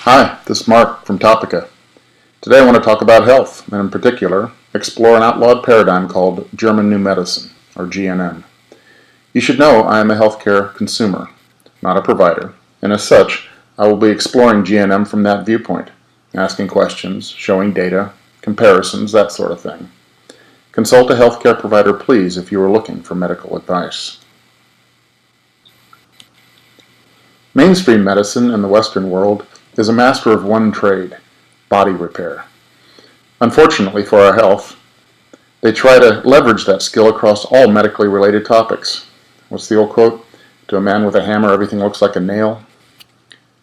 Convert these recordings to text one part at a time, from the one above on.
Hi, this is Mark from Topica. Today I want to talk about health, and in particular, explore an outlawed paradigm called German New Medicine, or GNM. You should know I am a healthcare consumer, not a provider, and as such, I will be exploring GNM from that viewpoint, asking questions, showing data, comparisons, that sort of thing. Consult a healthcare provider, please, if you are looking for medical advice. Mainstream medicine in the Western world is a master of one trade, body repair. Unfortunately for our health, they try to leverage that skill across all medically related topics. What's the old quote? To a man with a hammer, everything looks like a nail.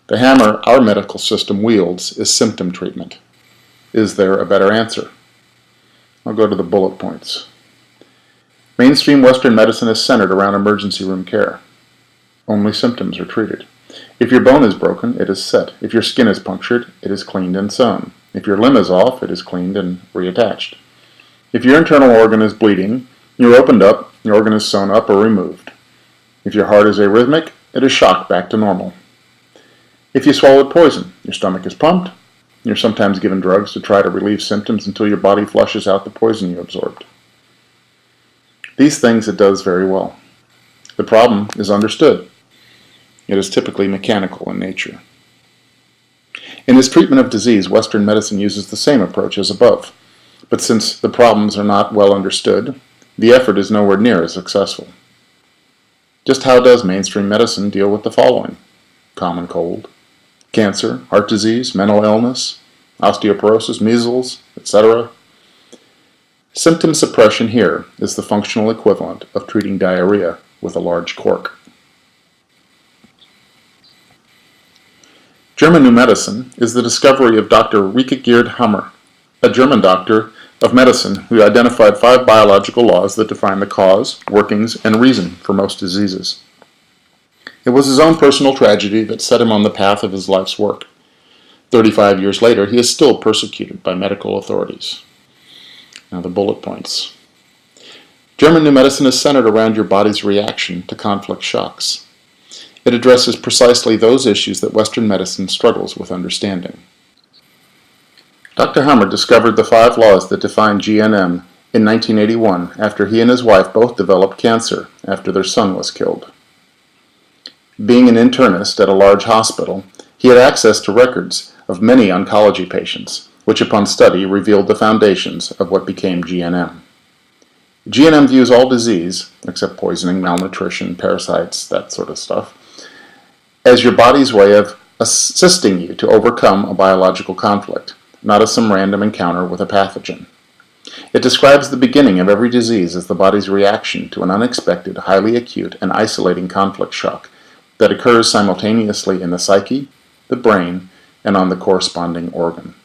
The hammer our medical system wields is symptom treatment. Is there a better answer? I'll go to the bullet points. Mainstream Western medicine is centered around emergency room care. Only symptoms are treated. If your bone is broken, it is set. If your skin is punctured, it is cleaned and sewn. If your limb is off, it is cleaned and reattached. If your internal organ is bleeding, you're opened up, your organ is sewn up or removed. If your heart is arrhythmic, it is shocked back to normal. If you swallowed poison, your stomach is pumped. You're sometimes given drugs to try to relieve symptoms until your body flushes out the poison you absorbed. These things it does very well. The problem is understood. It is typically mechanical in nature. In its treatment of disease, Western medicine uses the same approach as above, but since the problems are not well understood, the effort is nowhere near as successful. Just how does mainstream medicine deal with the following? Common cold, cancer, heart disease, mental illness, osteoporosis, measles, etc. Symptom suppression here is the functional equivalent of treating diarrhea with a large cork. German New Medicine is the discovery of Dr. Rieke Geert Hammer, a German doctor of medicine who identified 5 biological laws that define the cause, workings, and reason for most diseases. It was his own personal tragedy that set him on the path of his life's work. 35 years later, he is still persecuted by medical authorities. Now the bullet points. German New Medicine is centered around your body's reaction to conflict shocks. It addresses precisely those issues that Western medicine struggles with understanding. Dr. Hammer discovered the 5 laws that define GNM in 1981 after he and his wife both developed cancer after their son was killed. Being an internist at a large hospital, he had access to records of many oncology patients, which upon study revealed the foundations of what became GNM. GNM views all disease, except poisoning, malnutrition, parasites, that sort of stuff, as your body's way of assisting you to overcome a biological conflict, not as some random encounter with a pathogen. It describes the beginning of every disease as the body's reaction to an unexpected, highly acute, and isolating conflict shock that occurs simultaneously in the psyche, the brain, and on the corresponding organ.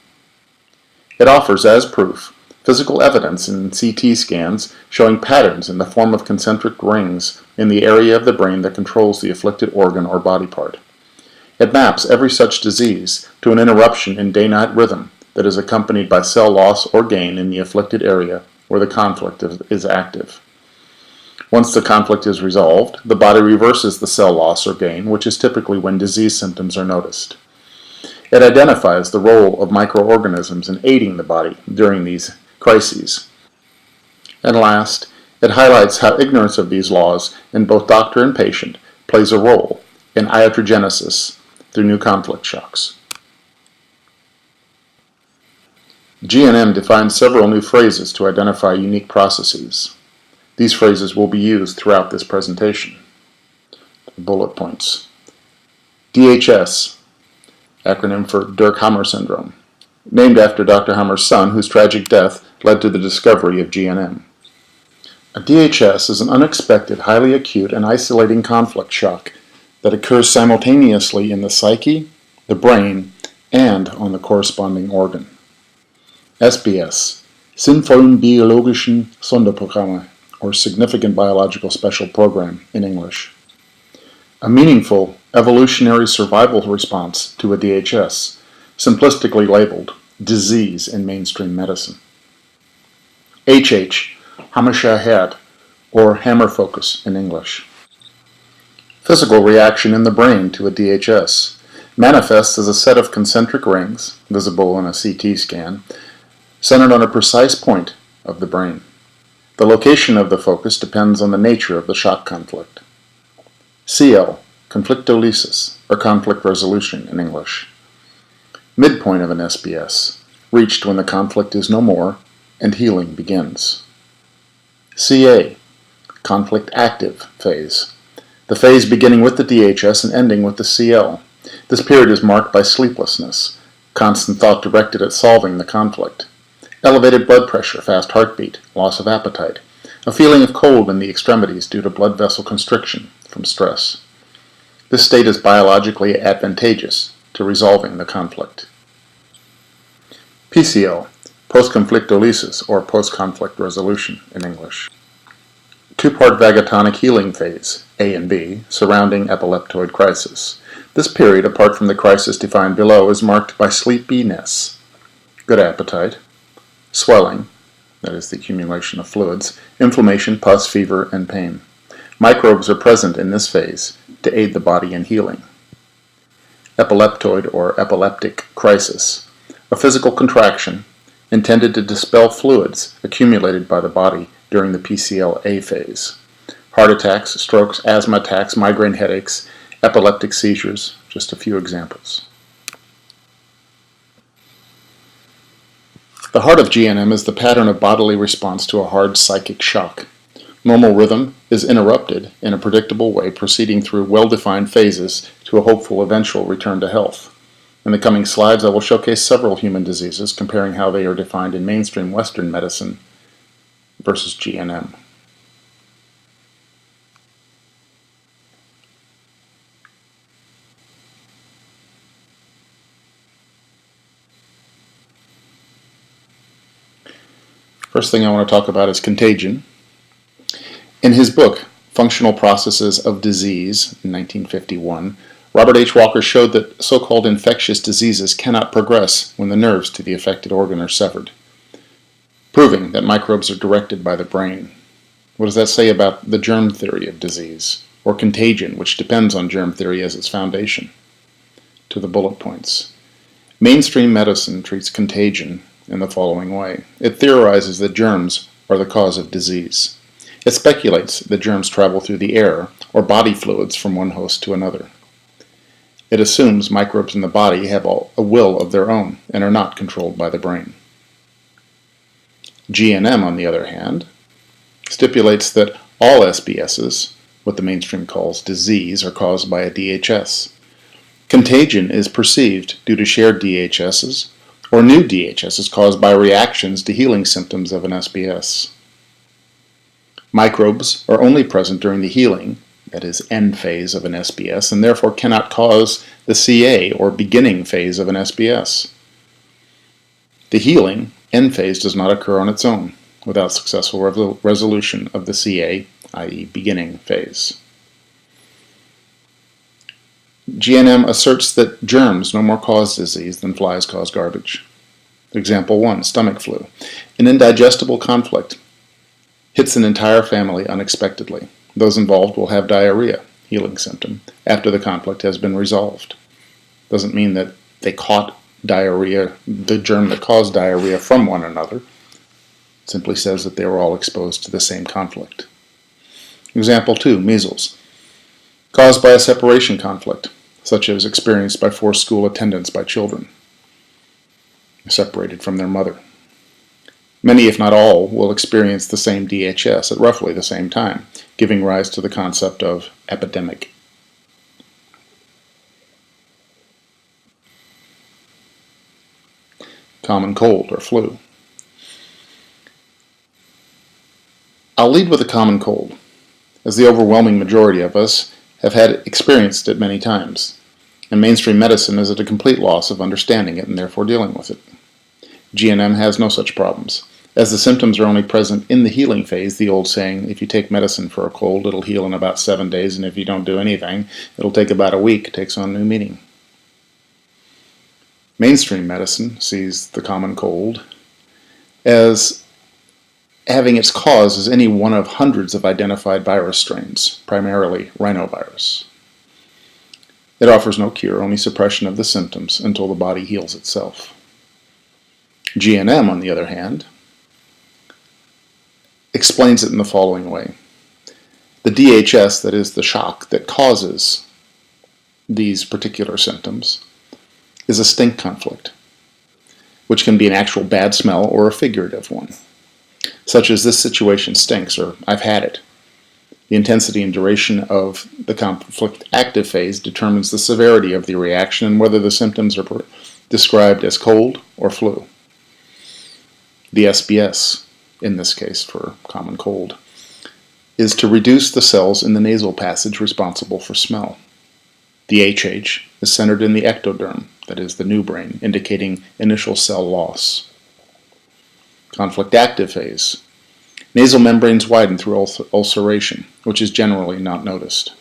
It offers, as proof, physical evidence in CT scans showing patterns in the form of concentric rings in the area of the brain that controls the afflicted organ or body part. It maps every such disease to an interruption in day-night rhythm that is accompanied by cell loss or gain in the afflicted area where the conflict is active. Once the conflict is resolved, the body reverses the cell loss or gain, which is typically when disease symptoms are noticed. It identifies the role of microorganisms in aiding the body during these crises. And last, it highlights how ignorance of these laws in both doctor and patient plays a role in iatrogenesis through new conflict shocks. GNM defines several new phrases to identify unique processes. These phrases will be used throughout this presentation. Bullet points. DHS, acronym for Dirk-Hammer syndrome, named after Dr. Hammer's son, whose tragic death led to the discovery of GNM. A DHS is an unexpected, highly acute, and isolating conflict shock that occurs simultaneously in the psyche, the brain, and on the corresponding organ. SBS, Sinnvollen biologischen Sonderprogramme, or Significant Biological Special Program in English. A meaningful evolutionary survival response to a DHS, simplistically labeled disease in mainstream medicine. HH, Hammerscher Herd, or hammer focus in English. Physical reaction in the brain to a DHS. manifests as a set of concentric rings, visible in a CT scan, centered on a precise point of the brain. The location of the focus depends on the nature of the shock conflict. CL, conflictolysis, or conflict resolution in English. Midpoint of an SBS, reached when the conflict is no more and healing begins. CA, conflict active phase, the phase beginning with the DHS and ending with the CL. This period is marked by sleeplessness, constant thought directed at solving the conflict, elevated blood pressure, fast heartbeat, loss of appetite, a feeling of cold in the extremities due to blood vessel constriction from stress. This state is biologically advantageous to resolving the conflict. PCL, post-conflictolysis, or post-conflict resolution in English. Two-part vagatonic healing phase, A and B, surrounding epileptoid crisis. This period, apart from the crisis defined below, is marked by sleepiness, good appetite, swelling, that is the accumulation of fluids, inflammation, pus, fever, and pain. Microbes are present in this phase to aid the body in healing. Epileptoid or epileptic crisis, a physical contraction intended to dispel fluids accumulated by the body during the PCL-A phase. Heart attacks, strokes, asthma attacks, migraine headaches, epileptic seizures, just a few examples. The heart of GNM is the pattern of bodily response to a hard psychic shock. Normal rhythm is interrupted in a predictable way, proceeding through well-defined phases to a hopeful eventual return to health. In the coming slides, I will showcase several human diseases, comparing how they are defined in mainstream Western medicine versus GNM. First thing I want to talk about is contagion. In his book, Functional Processes of Disease, in 1951, Robert H. Walker showed that so-called infectious diseases cannot progress when the nerves to the affected organ are severed, proving that microbes are directed by the brain. What does that say about the germ theory of disease, or contagion, which depends on germ theory as its foundation? To the bullet points. Mainstream medicine treats contagion in the following way. It theorizes that germs are the cause of disease. It speculates that germs travel through the air or body fluids from one host to another. It assumes microbes in the body have a will of their own and are not controlled by the brain. GNM, on the other hand, stipulates that all SBSs, what the mainstream calls disease, are caused by a DHS. Contagion is perceived due to shared DHSs or new DHSs caused by reactions to healing symptoms of an SBS. Microbes are only present during the healing, that is, end phase of an SBS, and therefore cannot cause the CA, or beginning phase of an SBS. The healing, end phase, does not occur on its own without successful resolution of the CA, i.e. beginning phase. GNM asserts that germs no more cause disease than flies cause garbage. Example 1, stomach flu. An indigestible conflict hits an entire family unexpectedly. Those involved will have diarrhea, healing symptom, after the conflict has been resolved. Doesn't mean that they caught diarrhea, the germ that caused diarrhea, from one another. It simply says that they were all exposed to the same conflict. Example 2, measles. Caused by a separation conflict, such as experienced by forced school attendance by children separated from their mother. Many, if not all, will experience the same DHS at roughly the same time, giving rise to the concept of epidemic. Common cold or flu. I'll lead with a common cold, as the overwhelming majority of us have experienced it many times, and mainstream medicine is at a complete loss of understanding it and therefore dealing with it. GNM has no such problems. As the symptoms are only present in the healing phase, the old saying, if you take medicine for a cold, it'll heal in about 7 days, and if you don't do anything, it'll take about a week, takes on new meaning. Mainstream medicine sees the common cold as having its cause as any one of hundreds of identified virus strains, primarily rhinovirus. It offers no cure, only suppression of the symptoms until the body heals itself. GNM, on the other hand, explains it in the following way. The DHS, that is the shock that causes these particular symptoms, is a stink conflict, which can be an actual bad smell or a figurative one, such as this situation stinks or I've had it. The intensity and duration of the conflict active phase determines the severity of the reaction and whether the symptoms are described as cold or flu. The SBS, in this case for common cold, is to reduce the cells in the nasal passage responsible for smell. The HH is centered in the ectoderm, that is the new brain, indicating initial cell loss. Conflict active phase. Nasal membranes widen through ulceration, which is generally not noticed.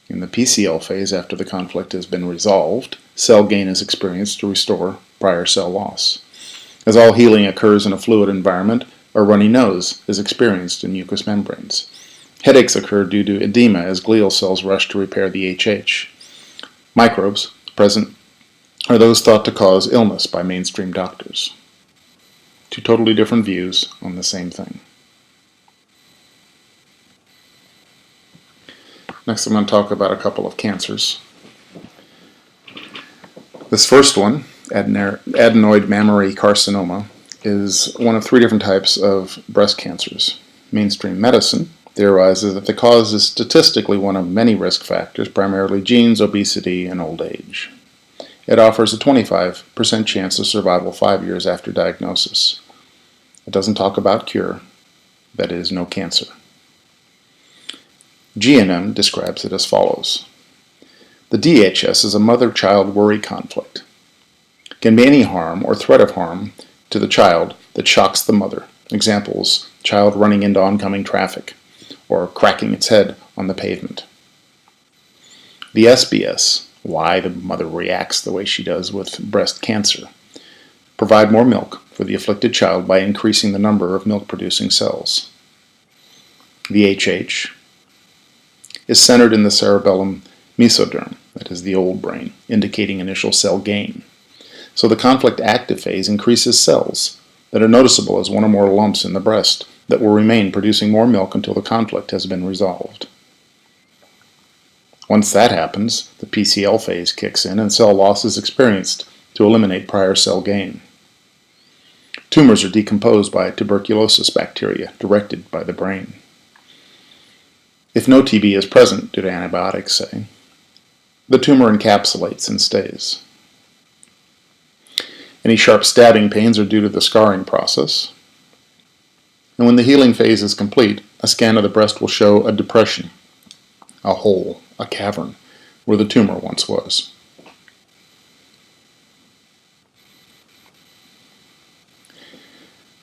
In the PCL phase, after the conflict has been resolved, cell gain is experienced to restore prior cell loss. As all healing occurs in a fluid environment, a runny nose is experienced in mucous membranes. Headaches occur due to edema as glial cells rush to repair the HH. Microbes present are those thought to cause illness by mainstream doctors. Two totally different views on the same thing. Next I'm going to talk about a couple of cancers. This first one, adenoid mammary carcinoma, is one of three different types of breast cancers. Mainstream medicine theorizes that the cause is statistically one of many risk factors, primarily genes, obesity, and old age. It offers a 25% chance of survival 5 years after diagnosis. It doesn't talk about cure, that is, no cancer. GNM describes it as follows. The DHS is a mother-child worry conflict. It can be any harm or threat of harm to the child that shocks the mother. Examples, child running into oncoming traffic or cracking its head on the pavement. The SBS, why the mother reacts the way she does with breast cancer. Provide more milk for the afflicted child by increasing the number of milk-producing cells. The HH is centered in the cerebellum mesoderm, that is the old brain, indicating initial cell gain. So the conflict active phase increases cells that are noticeable as one or more lumps in the breast that will remain producing more milk until the conflict has been resolved. Once that happens, the PCL phase kicks in and cell loss is experienced to eliminate prior cell gain. Tumors are decomposed by tuberculosis bacteria directed by the brain. If no TB is present due to antibiotics, say, the tumor encapsulates and stays. Any sharp stabbing pains are due to the scarring process. And when the healing phase is complete, a scan of the breast will show a depression, a hole, a cavern, where the tumor once was.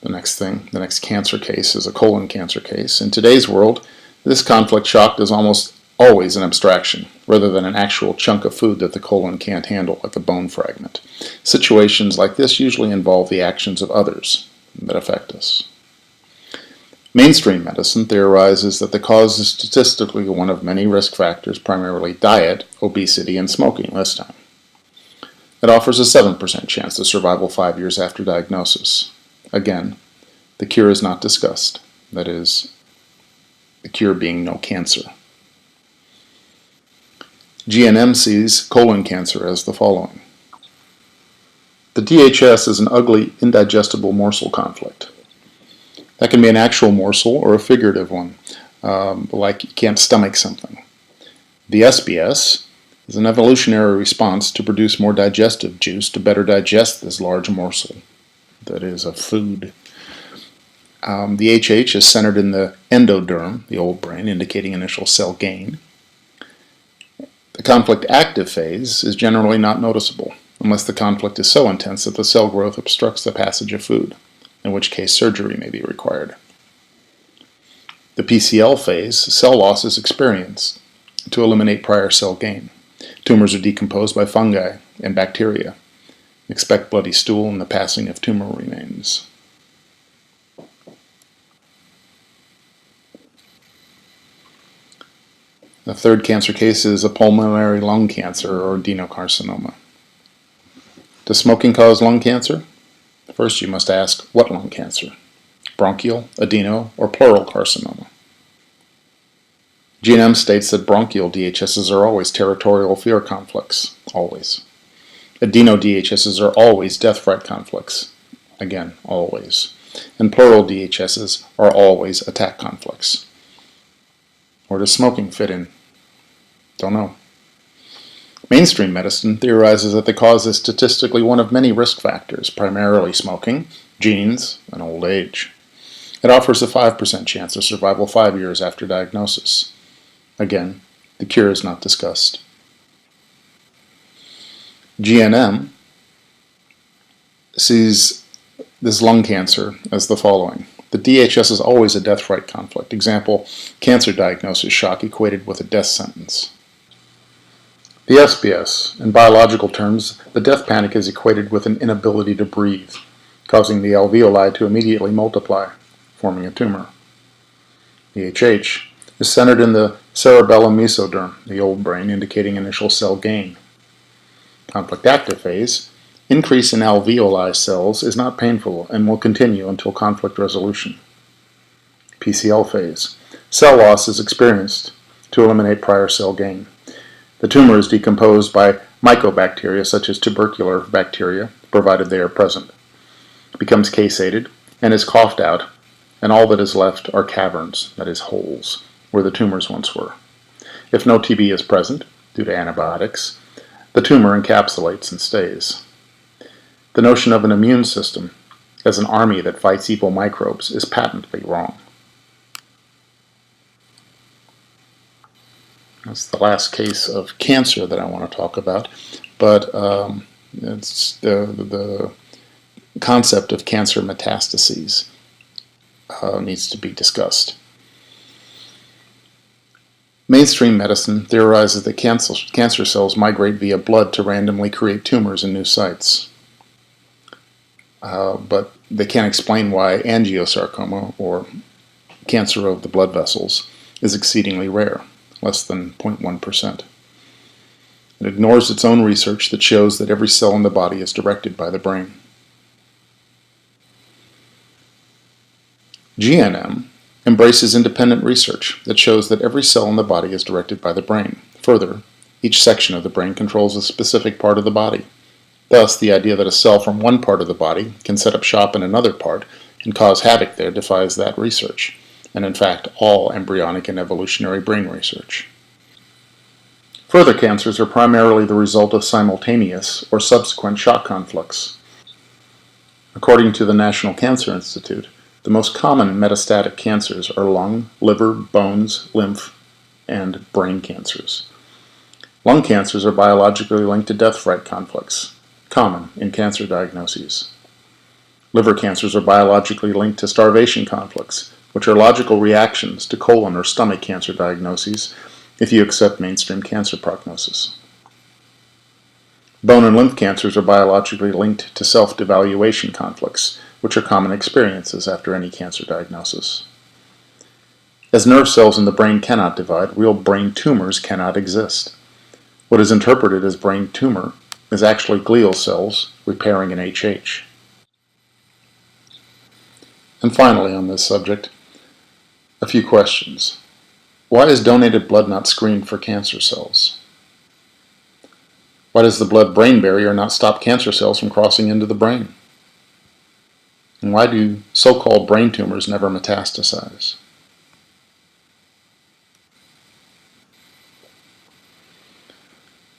The next cancer case is a colon cancer case. In today's world, this conflict shock is almost always an abstraction, rather than an actual chunk of food that the colon can't handle, like a bone fragment. Situations like this usually involve the actions of others that affect us. Mainstream medicine theorizes that the cause is statistically one of many risk factors, primarily diet, obesity, and smoking this time. It offers a 7% chance of survival 5 years after diagnosis. Again, the cure is not discussed, that is, the cure being no cancer. GNM sees colon cancer as the following. The DHS is an ugly, indigestible morsel conflict. That can be an actual morsel or a figurative one, like you can't stomach something. The SBS is an evolutionary response to produce more digestive juice to better digest this large morsel that is a food. The HH is centered in the endoderm, the old brain, indicating initial cell gain. The conflict active phase is generally not noticeable, unless the conflict is so intense that the cell growth obstructs the passage of food, in which case surgery may be required. The PCL phase, cell loss is experienced to eliminate prior cell gain. Tumors are decomposed by fungi and bacteria. Expect bloody stool and the passing of tumor remains. The third cancer case is a pulmonary lung cancer or adenocarcinoma. Does smoking cause lung cancer? First, you must ask, what lung cancer? Bronchial, adeno, or pleural carcinoma? GNM states that bronchial DHSs are always territorial fear conflicts, always. Adeno DHSs are always death-threat conflicts, again, always. And pleural DHSs are always attack conflicts. Where does smoking fit in? Don't know. Mainstream medicine theorizes that the cause is statistically one of many risk factors, primarily smoking, genes, and old age. It offers a 5% chance of survival 5 years after diagnosis. Again, the cure is not discussed. GNM sees this lung cancer as the following. The DHS is always a death-threat conflict. Example, cancer diagnosis shock equated with a death sentence. The SPS, in biological terms, the death panic is equated with an inability to breathe, causing the alveoli to immediately multiply, forming a tumor. The HH is centered in the cerebellum mesoderm, the old brain, indicating initial cell gain. Conflict active phase, increase in alveoli cells is not painful and will continue until conflict resolution. PCL phase, cell loss is experienced to eliminate prior cell gain. The tumor is decomposed by mycobacteria such as tubercular bacteria, provided they are present. It becomes casated and is coughed out, and all that is left are caverns, that is holes, where the tumors once were. If no TB is present, due to antibiotics, the tumor encapsulates and stays. The notion of an immune system as an army that fights evil microbes is patently wrong. That's the last case of cancer that I want to talk about, but it's the concept of cancer metastases needs to be discussed. Mainstream medicine theorizes that cancer cells migrate via blood to randomly create tumors in new sites. But they can't explain why angiosarcoma, or cancer of the blood vessels, is exceedingly rare, less than 0.1%. It ignores its own research that shows that every cell in the body is directed by the brain. GNM embraces independent research that shows that every cell in the body is directed by the brain. Further, each section of the brain controls a specific part of the body. Thus, the idea that a cell from one part of the body can set up shop in another part and cause havoc there defies that research, and in fact all embryonic and evolutionary brain research. Further cancers are primarily the result of simultaneous or subsequent shock conflicts. According to the National Cancer Institute, the most common metastatic cancers are lung, liver, bones, lymph, and brain cancers. Lung cancers are biologically linked to death-threat conflicts, common in cancer diagnoses. Liver cancers are biologically linked to starvation conflicts, which are logical reactions to colon or stomach cancer diagnoses if you accept mainstream cancer prognosis. Bone and lymph cancers are biologically linked to self-devaluation conflicts, which are common experiences after any cancer diagnosis. As nerve cells in the brain cannot divide, real brain tumors cannot exist. What is interpreted as brain tumor is actually glial cells repairing an HH. And finally on this subject, a few questions. Why is donated blood not screened for cancer cells? Why does the blood-brain barrier not stop cancer cells from crossing into the brain? And why do so-called brain tumors never metastasize?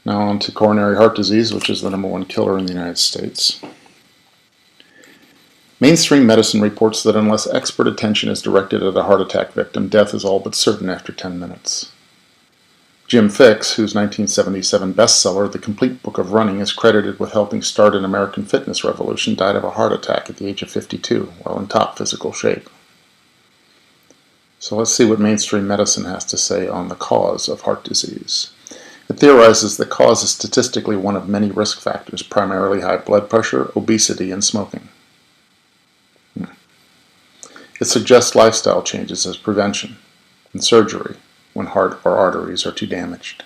Now on to coronary heart disease, which is the #1 killer in the United States. Mainstream medicine reports that unless expert attention is directed at a heart attack victim, death is all but certain after 10 minutes. Jim Fixx, whose 1977 bestseller, The Complete Book of Running, is credited with helping start an American fitness revolution, died of a heart attack at the age of 52, while in top physical shape. So let's see what mainstream medicine has to say on the cause of heart disease. It theorizes the cause is statistically one of many risk factors, primarily high blood pressure, obesity, and smoking. It suggests lifestyle changes as prevention, and surgery, when heart or arteries are too damaged.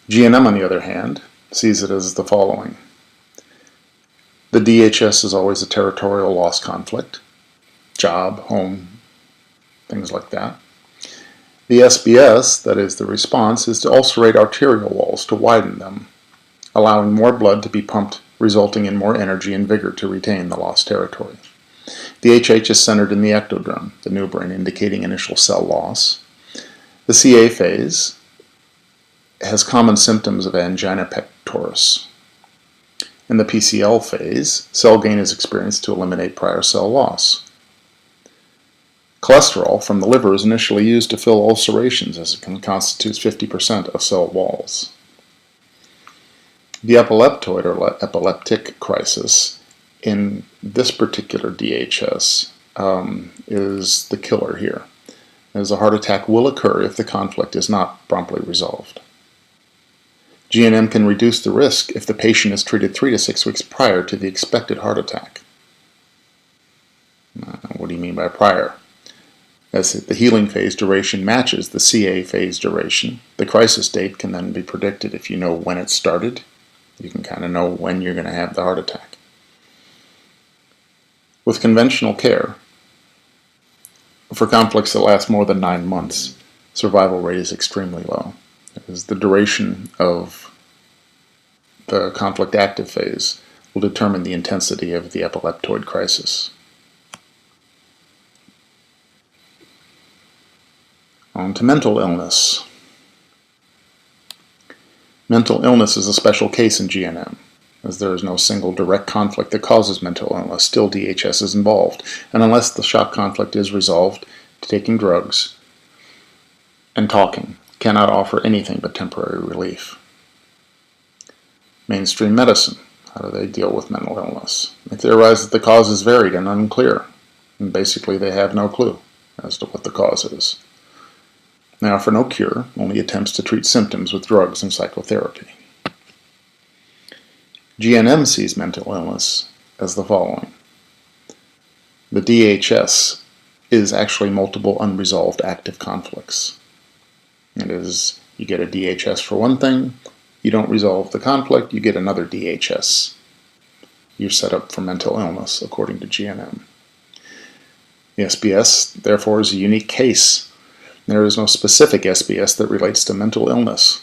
GNM, on the other hand, sees it as the following. The DHS is always a territorial loss conflict, job, home, things like that. The SBS, that is the response, is to ulcerate arterial walls to widen them, allowing more blood to be pumped, resulting in more energy and vigor to retain the lost territory. The HH is centered in the ectoderm, the new brain, indicating initial cell loss. The CA phase has common symptoms of angina pectoris. In the PCL phase, cell gain is experienced to eliminate prior cell loss. Cholesterol from the liver is initially used to fill ulcerations, as it constitutes 50% of cell walls. The epileptoid or epileptic crisis in this particular DHS is the killer here, as a heart attack will occur if the conflict is not promptly resolved. GNM can reduce the risk if the patient is treated 3 to 6 weeks prior to the expected heart attack. What do you mean by prior? As the healing phase duration matches the CA phase duration, the crisis date can then be predicted if you know when it started. You can kind of know when you're going to have the heart attack. With conventional care, for conflicts that last more than 9 months, survival rate is extremely low, as the duration of the conflict active phase will determine the intensity of the epileptoid crisis. On to mental illness. Mental illness is a special case in GNM, as there is no single direct conflict that causes mental illness. Still, DHS is involved, and unless the shock conflict is resolved, taking drugs and talking cannot offer anything but temporary relief. Mainstream medicine. How do they deal with mental illness? They theorize that the cause is varied and unclear, and basically they have no clue as to what the cause is. They offer no cure, only attempts to treat symptoms with drugs and psychotherapy. GNM sees mental illness as the following. The DHS is actually multiple unresolved active conflicts. It is, you get a DHS for one thing, you don't resolve the conflict, you get another DHS. You're set up for mental illness, according to GNM. The SBS, therefore, is a unique case. There is no specific SBS that relates to mental illness.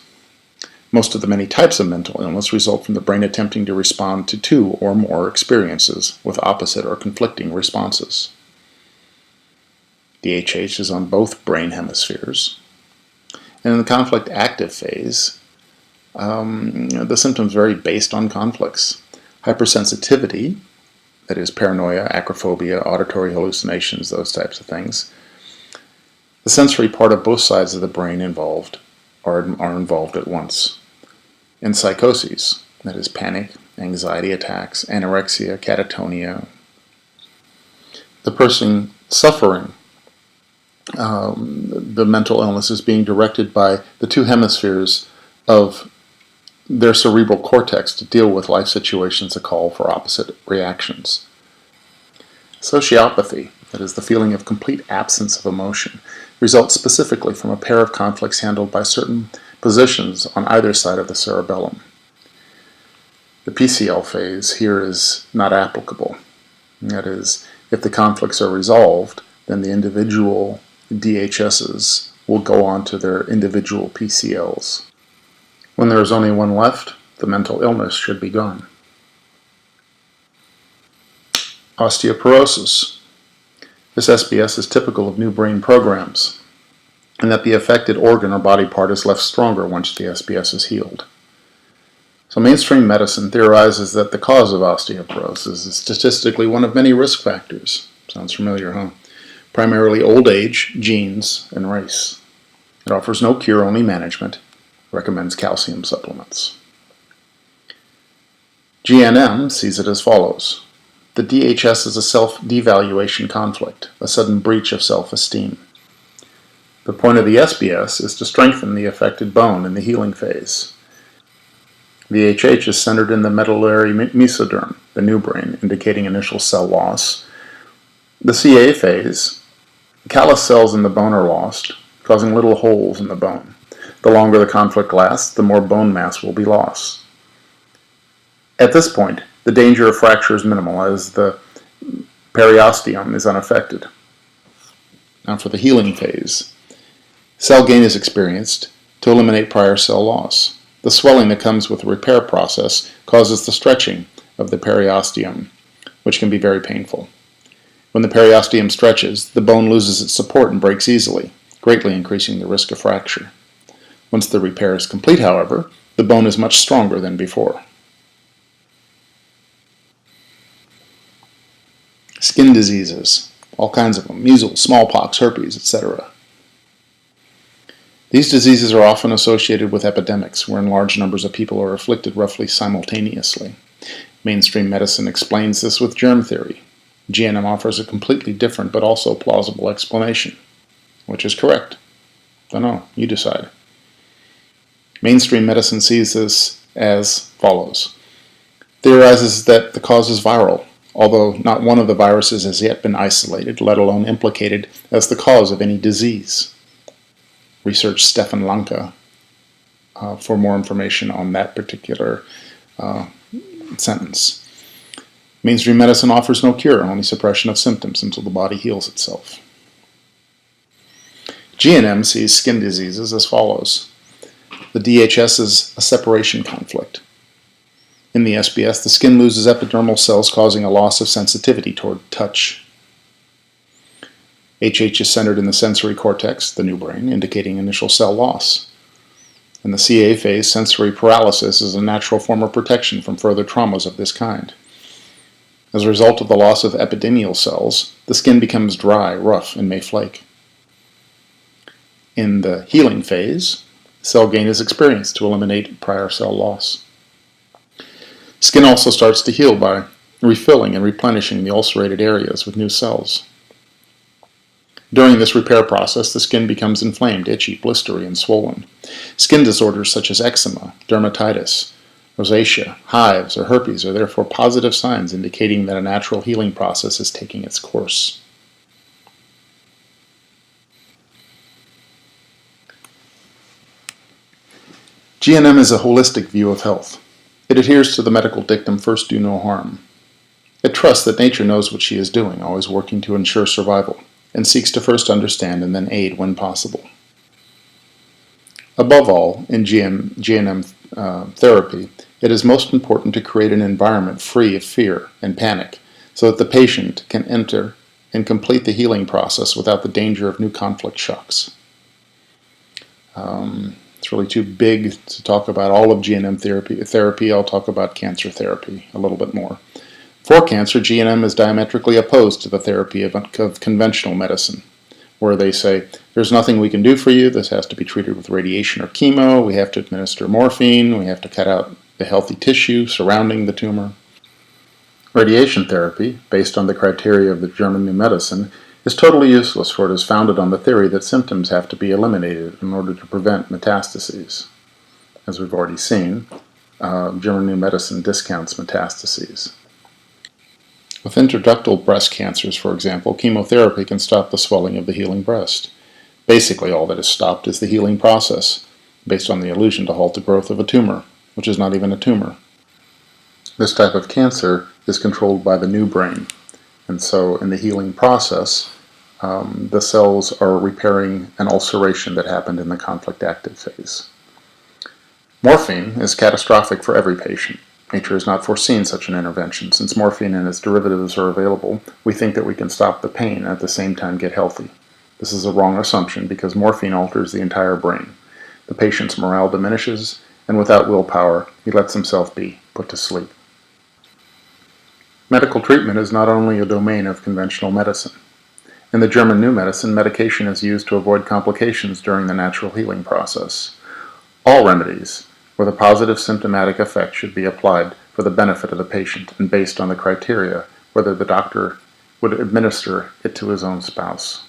Most of the many types of mental illness result from the brain attempting to respond to 2 or more experiences with opposite or conflicting responses. The HH is on both brain hemispheres. And in the conflict active phase, the symptoms vary based on conflicts. Hypersensitivity, that is paranoia, acrophobia, auditory hallucinations, those types of things. The sensory part of both sides of the brain involved are involved at once. In psychoses, that is panic, anxiety attacks, anorexia, catatonia, the person suffering the mental illness is being directed by the 2 hemispheres of their cerebral cortex to deal with life situations that call for opposite reactions. Sociopathy, that is the feeling of complete absence of emotion, results specifically from a pair of conflicts handled by certain positions on either side of the cerebellum. The PCL phase here is not applicable. That is, if the conflicts are resolved, then the individual DHSs will go on to their individual PCLs. When there is only one left, the mental illness should be gone. Osteoporosis. This SBS is typical of new brain programs, and that the affected organ or body part is left stronger once the SBS is healed. So mainstream medicine theorizes that the cause of osteoporosis is statistically one of many risk factors. Sounds familiar, huh? Primarily old age, genes, and race. It offers no cure, only management. Recommends calcium supplements. GNM sees it as follows. The DHS is a self-devaluation conflict, a sudden breach of self-esteem. The point of the SBS is to strengthen the affected bone in the healing phase. The HH is centered in the medullary mesoderm, the new brain, indicating initial cell loss. The CA phase, callus cells in the bone are lost, causing little holes in the bone. The longer the conflict lasts, the more bone mass will be lost. At this point, the danger of fracture is minimal as the periosteum is unaffected. Now for the healing phase. Cell gain is experienced to eliminate prior cell loss. The swelling that comes with the repair process causes the stretching of the periosteum, which can be very painful. When the periosteum stretches, the bone loses its support and breaks easily, greatly increasing the risk of fracture. Once the repair is complete, however, the bone is much stronger than before. Skin diseases, all kinds of them, measles, smallpox, herpes, etc. These diseases are often associated with epidemics, wherein large numbers of people are afflicted roughly simultaneously. Mainstream medicine explains this with germ theory. GNM offers a completely different but also plausible explanation. Which is correct? Don't know, you decide. Mainstream medicine sees this as follows. Theorizes that the cause is viral, although not one of the viruses has yet been isolated, let alone implicated as the cause of any disease. Research Stefan Lanka for more information on that particular sentence. Mainstream medicine offers no cure, only suppression of symptoms until the body heals itself. GNM sees skin diseases as follows. The DHS is a separation conflict. In the SBS, the skin loses epidermal cells, causing a loss of sensitivity toward touch. HH is centered in the sensory cortex, the new brain, indicating initial cell loss. In the CA phase, sensory paralysis is a natural form of protection from further traumas of this kind. As a result of the loss of epidermal cells, the skin becomes dry, rough, and may flake. In the healing phase, cell gain is experienced to eliminate prior cell loss. Skin also starts to heal by refilling and replenishing the ulcerated areas with new cells. During this repair process, the skin becomes inflamed, itchy, blistery, and swollen. Skin disorders such as eczema, dermatitis, rosacea, hives, or herpes are therefore positive signs indicating that a natural healing process is taking its course. GNM is a holistic view of health. It adheres to the medical dictum, first do no harm. It trusts that nature knows what she is doing, always working to ensure survival, and seeks to first understand and then aid when possible. Above all, in GNM therapy, it is most important to create an environment free of fear and panic so that the patient can enter and complete the healing process without the danger of new conflict shocks. It's really too big to talk about all of GNM therapy. I'll talk about cancer therapy a little bit more. For cancer, GNM is diametrically opposed to the therapy of conventional medicine, where they say, there's nothing we can do for you, this has to be treated with radiation or chemo, we have to administer morphine, we have to cut out the healthy tissue surrounding the tumor. Radiation therapy, based on the criteria of the German New Medicine, is totally useless, for it is founded on the theory that symptoms have to be eliminated in order to prevent metastases. As we've already seen, German New Medicine discounts metastases. With intraductal breast cancers, for example, chemotherapy can stop the swelling of the healing breast. Basically, all that is stopped is the healing process, based on the illusion to halt the growth of a tumor, which is not even a tumor. This type of cancer is controlled by the new brain, and so in the healing process, the cells are repairing an ulceration that happened in the conflict active phase. Morphine is catastrophic for every patient. Nature has not foreseen such an intervention. Since morphine and its derivatives are available, we think that we can stop the pain and at the same time get healthy. This is a wrong assumption because morphine alters the entire brain. The patient's morale diminishes, and without willpower, he lets himself be put to sleep. Medical treatment is not only a domain of conventional medicine. In the German New Medicine, medication is used to avoid complications during the natural healing process. All remedies with a positive symptomatic effect should be applied for the benefit of the patient and based on the criteria whether the doctor would administer it to his own spouse.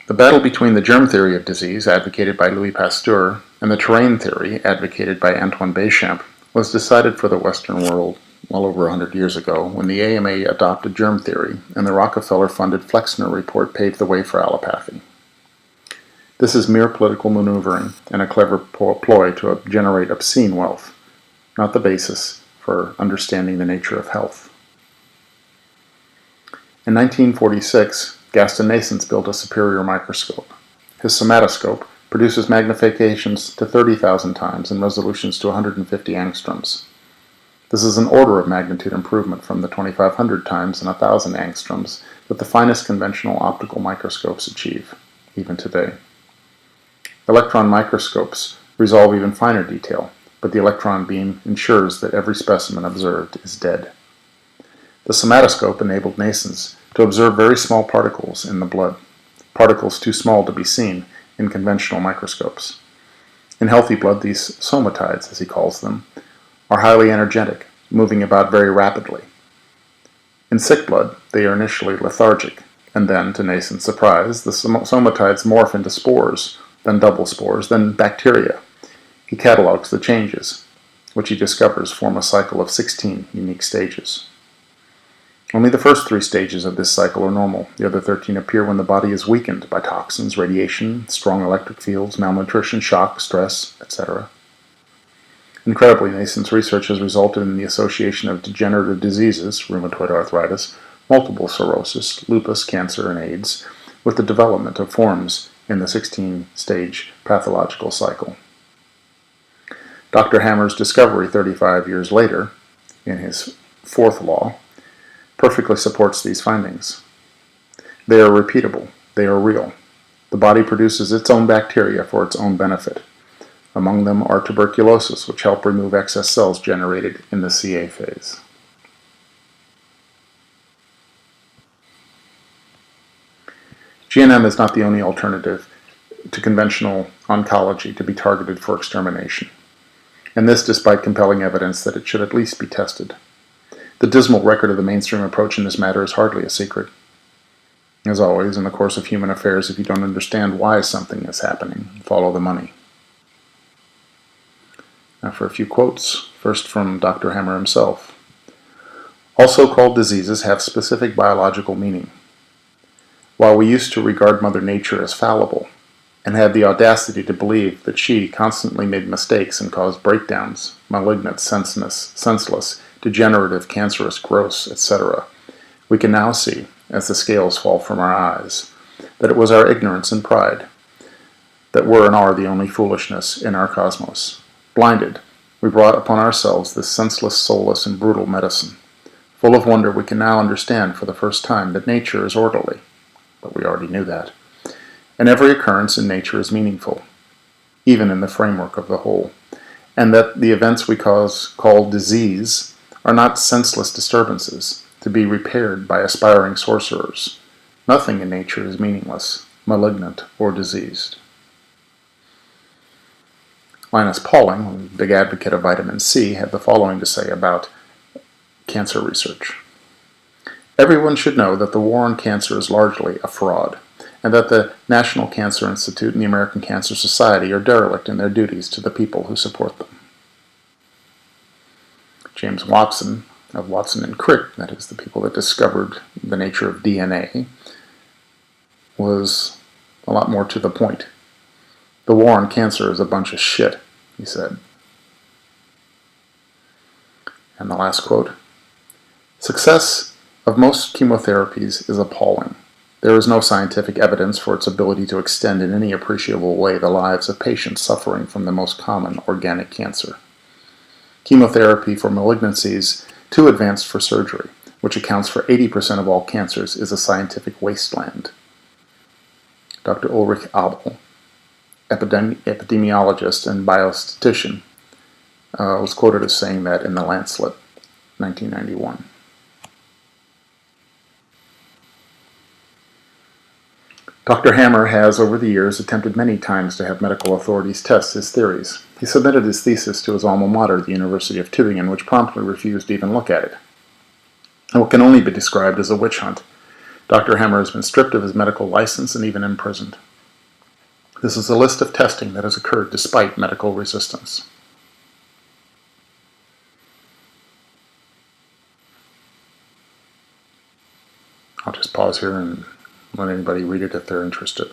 The battle between the germ theory of disease, advocated by Louis Pasteur, and the terrain theory, advocated by Antoine Béchamp, was decided for the Western world well over 100 years ago, when the AMA adopted germ theory and the Rockefeller-funded Flexner Report paved the way for allopathy. This is mere political maneuvering and a clever ploy to generate obscene wealth, not the basis for understanding the nature of health. In 1946, Gaston Naessens built a superior microscope. His somatoscope produces magnifications to 30,000 times and resolutions to 150 angstroms. This is an order of magnitude improvement from the 2,500 times and 1,000 angstroms that the finest conventional optical microscopes achieve, even today. Electron microscopes resolve even finer detail, but the electron beam ensures that every specimen observed is dead. The somatoscope enabled Naessens to observe very small particles in the blood, particles too small to be seen in conventional microscopes. In healthy blood, these somatides, as he calls them, are highly energetic, moving about very rapidly. In sick blood, they are initially lethargic, and then, to Naessens' surprise, the somatides morph into spores, then double spores, then bacteria. He catalogs the changes, which he discovers form a cycle of 16 unique stages. Only the first 3 stages of this cycle are normal. The other 13 appear when the body is weakened by toxins, radiation, strong electric fields, malnutrition, shock, stress, etc. Incredibly, Naessens' research has resulted in the association of degenerative diseases, rheumatoid arthritis, multiple sclerosis, lupus, cancer, and AIDS, with the development of forms in the 16-stage pathological cycle. Dr. Hammer's discovery 35 years later, in his 4th law, perfectly supports these findings. They are repeatable. They are real. The body produces its own bacteria for its own benefit. Among them are tuberculosis, which help remove excess cells generated in the CA phase. GNM is not the only alternative to conventional oncology to be targeted for extermination, and this despite compelling evidence that it should at least be tested. The dismal record of the mainstream approach in this matter is hardly a secret. As always, in the course of human affairs, if you don't understand why something is happening, follow the money. Now for a few quotes, first from Dr. Hammer himself. All so-called diseases have specific biological meaning. While we used to regard Mother Nature as fallible, and had the audacity to believe that she constantly made mistakes and caused breakdowns, malignant, senseless, degenerative, cancerous, gross, etc., we can now see, as the scales fall from our eyes, that it was our ignorance and pride that were and are the only foolishness in our cosmos. Blinded, we brought upon ourselves this senseless, soulless, and brutal medicine. Full of wonder, we can now understand for the first time that nature is orderly, but we already knew that, and every occurrence in nature is meaningful, even in the framework of the whole, and that the events we call disease are not senseless disturbances to be repaired by aspiring sorcerers. Nothing in nature is meaningless, malignant, or diseased. Linus Pauling, a big advocate of vitamin C, had the following to say about cancer research. Everyone should know that the war on cancer is largely a fraud, and that the National Cancer Institute and the American Cancer Society are derelict in their duties to the people who support them. James Watson, of Watson and Crick, that is the people that discovered the nature of DNA, was a lot more to the point. The war on cancer is a bunch of shit, he said. And the last quote, success of most chemotherapies is appalling. There is no scientific evidence for its ability to extend in any appreciable way the lives of patients suffering from the most common organic cancer. Chemotherapy for malignancies too advanced for surgery, which accounts for 80% of all cancers, is a scientific wasteland. Dr. Ulrich Abel, epidemiologist and biostatistician, was quoted as saying that in the Lancet, 1991. Dr. Hammer has, over the years, attempted many times to have medical authorities test his theories. He submitted his thesis to his alma mater, the University of Tübingen, which promptly refused to even look at it. And what can only be described as a witch hunt. Dr. Hammer has been stripped of his medical license and even imprisoned. This is a list of testing that has occurred despite medical resistance. pause here and let anybody read it if they're interested.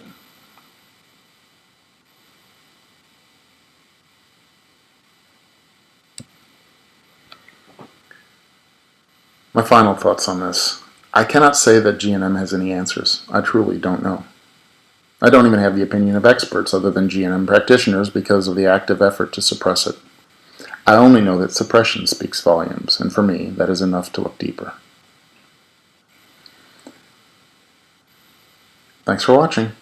My final thoughts on this. I cannot say that GNM has any answers. I truly don't know. I don't even have the opinion of experts other than GNM practitioners because of the active effort to suppress it. I only know that suppression speaks volumes, and for me, that is enough to look deeper. Thanks for watching.